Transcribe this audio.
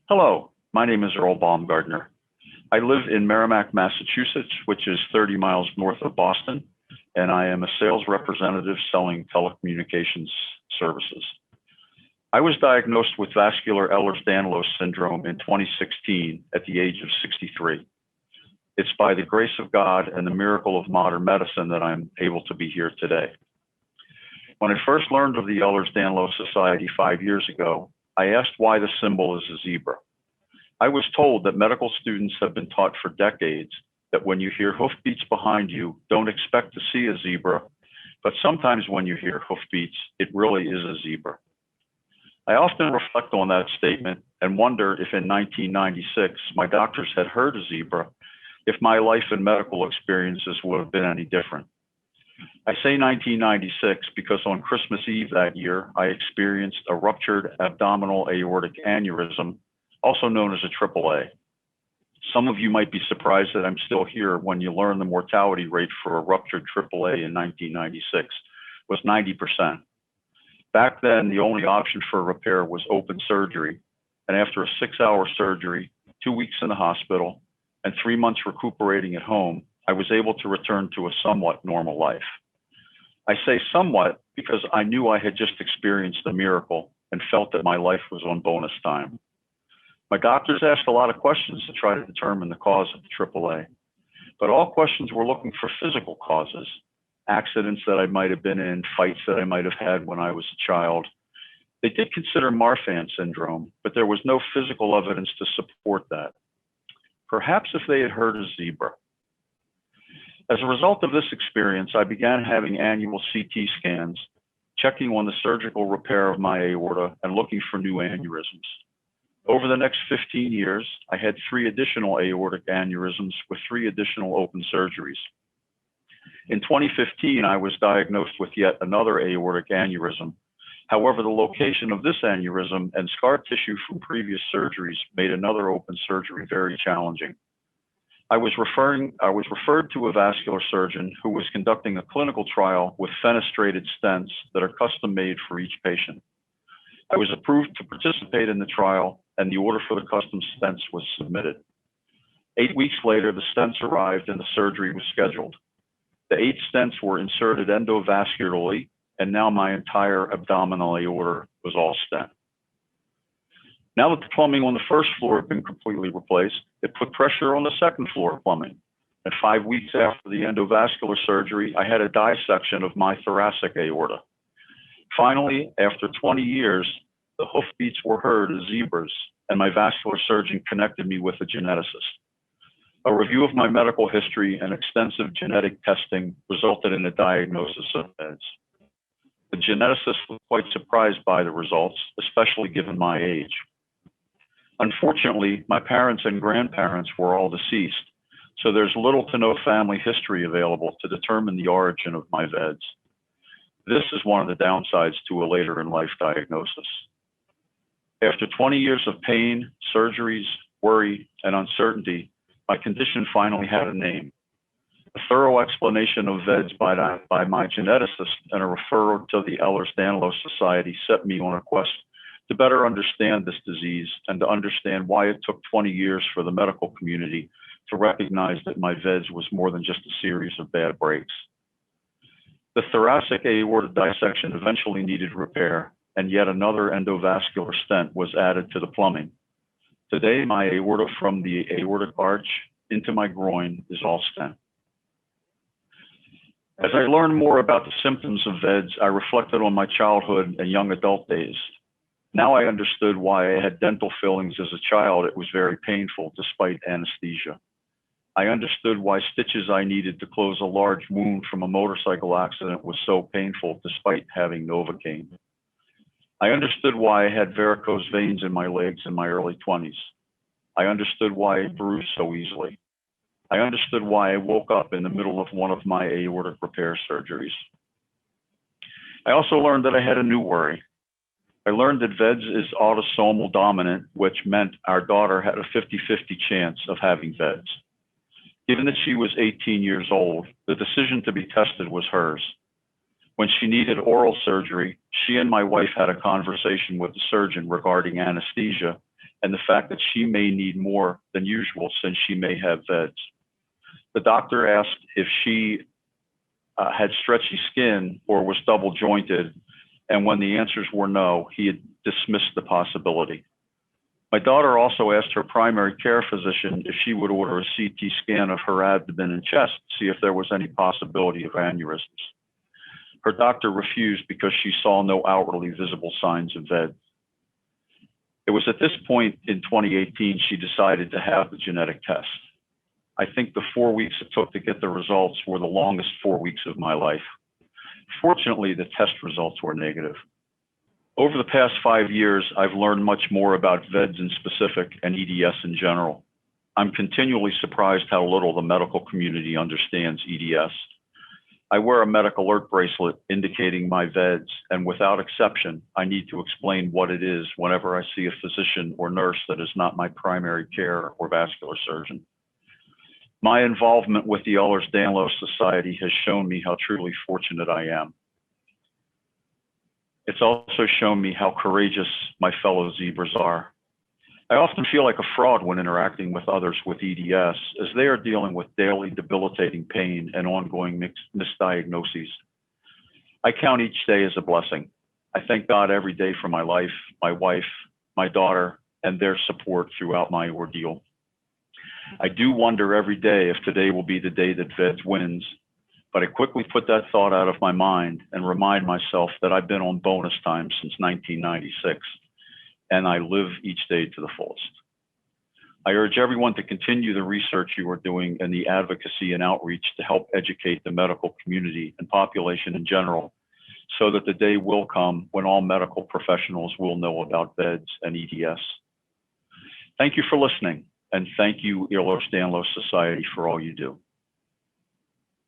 Hello, my name is Earl Baumgardner. I live in Merrimac, Massachusetts, which is 30 miles north of Boston, and I am a sales representative selling telecommunications services. I was diagnosed with vascular Ehlers-Danlos syndrome in 2016 at the age of 63. It's by the grace of God and the miracle of modern medicine that I'm able to be here today. When I first learned of the Ehlers-Danlos Society 5 years ago, I asked why the symbol is a zebra. I was told that medical students have been taught for decades that when you hear hoofbeats behind you, don't expect to see a zebra, but sometimes when you hear hoofbeats, it really is a zebra. I often reflect on that statement and wonder if in 1996 my doctors had heard a zebra, if my life and medical experiences would have been any different. I say 1996 because on Christmas Eve that year, I experienced a ruptured abdominal aortic aneurysm, also known as a AAA. Some of you might be surprised that I'm still here when you learn the mortality rate for a ruptured AAA in 1996 was 90%. Back then, the only option for repair was open surgery, and after a 6-hour surgery, 2 weeks in the hospital, and 3 months recuperating at home, I was able to return to a somewhat normal life. I say somewhat because I knew I had just experienced a miracle and felt that my life was on bonus time. My doctors asked a lot of questions to try to determine the cause of the AAA, but all questions were looking for physical causes, accidents that I might have been in, fights that I might have had when I was a child. They did consider Marfan syndrome, but there was no physical evidence to support that. Perhaps if they had heard a zebra. As a result of this experience, I began having annual CT scans, checking on the surgical repair of my aorta and looking for new aneurysms. Over the next 15 years, I had 3 additional aortic aneurysms with 3 additional open surgeries. In 2015, I was diagnosed with yet another aortic aneurysm. However, the location of this aneurysm and scar tissue from previous surgeries made another open surgery very challenging. I was referred to a vascular surgeon who was conducting a clinical trial with fenestrated stents that are custom made for each patient. I was approved to participate in the trial, and the order for the custom stents was submitted. 8 weeks later, the stents arrived and the surgery was scheduled. The 8 stents were inserted endovascularly, and now my entire abdominal aorta was all stent. Now that the plumbing on the first floor had been completely replaced, it put pressure on the second floor plumbing. And 5 weeks after the endovascular surgery, I had a dissection of my thoracic aorta. Finally, after 20 years, the hoofbeats were heard as zebras, and my vascular surgeon connected me with a geneticist. A review of my medical history and extensive genetic testing resulted in a diagnosis of vEDS. The geneticist was quite surprised by the results, especially given my age. Unfortunately, my parents and grandparents were all deceased, so there's little to no family history available to determine the origin of my vEDS. This is one of the downsides to a later in life diagnosis. After 20 years of pain, surgeries, worry, and uncertainty, my condition finally had a name. A thorough explanation of vEDS by my geneticist and a referral to the Ehlers-Danlos Society set me on a quest to better understand this disease and to understand why it took 20 years for the medical community to recognize that my vEDS was more than just a series of bad breaks. The thoracic aorta dissection eventually needed repair, and yet another endovascular stent was added to the plumbing. Today, my aorta from the aortic arch into my groin is all stent. As I learned more about the symptoms of vEDS, I reflected on my childhood and young adult days. Now I understood why I had dental fillings as a child. It was very painful despite anesthesia. I understood why stitches I needed to close a large wound from a motorcycle accident was so painful despite having Novocaine. I understood why I had varicose veins in my legs in my early 20s. I understood why I bruised so easily. I understood why I woke up in the middle of one of my aortic repair surgeries. I also learned that I had a new worry. I learned that vEDS is autosomal dominant, which meant our daughter had a 50-50 chance of having vEDS. Given that she was 18 years old, the decision to be tested was hers. When she needed oral surgery, she and my wife had a conversation with the surgeon regarding anesthesia and the fact that she may need more than usual since she may have vEDS. The doctor asked if she had stretchy skin or was double jointed, and when the answers were no, he had dismissed the possibility. My daughter also asked her primary care physician if she would order a CT scan of her abdomen and chest to see if there was any possibility of aneurysms. Her doctor refused because she saw no outwardly visible signs of vEDS. It was at this point in 2018 she decided to have the genetic test. I think the 4 weeks it took to get the results were the longest 4 weeks of my life. Fortunately, the test results were negative. Over the past 5 years, I've learned much more about vEDS in specific and EDS in general. I'm continually surprised how little the medical community understands EDS. I wear a medical alert bracelet indicating my vEDS, and without exception, I need to explain what it is whenever I see a physician or nurse that is not my primary care or vascular surgeon. My involvement with the Ehlers-Danlos Society has shown me how truly fortunate I am. It's also shown me how courageous my fellow zebras are. I often feel like a fraud when interacting with others with EDS, as they are dealing with daily debilitating pain and ongoing misdiagnoses. I count each day as a blessing. I thank God every day for my life, my wife, my daughter, and their support throughout my ordeal. I do wonder every day if today will be the day that vEDS wins, but I quickly put that thought out of my mind and remind myself that I've been on bonus time since 1996, and I live each day to the fullest. I urge everyone to continue the research you are doing and the advocacy and outreach to help educate the medical community and population in general, so that the day will come when all medical professionals will know about vEDS and EDS. Thank you for listening, and thank you, Ehlers-Danlos Society, for all you do.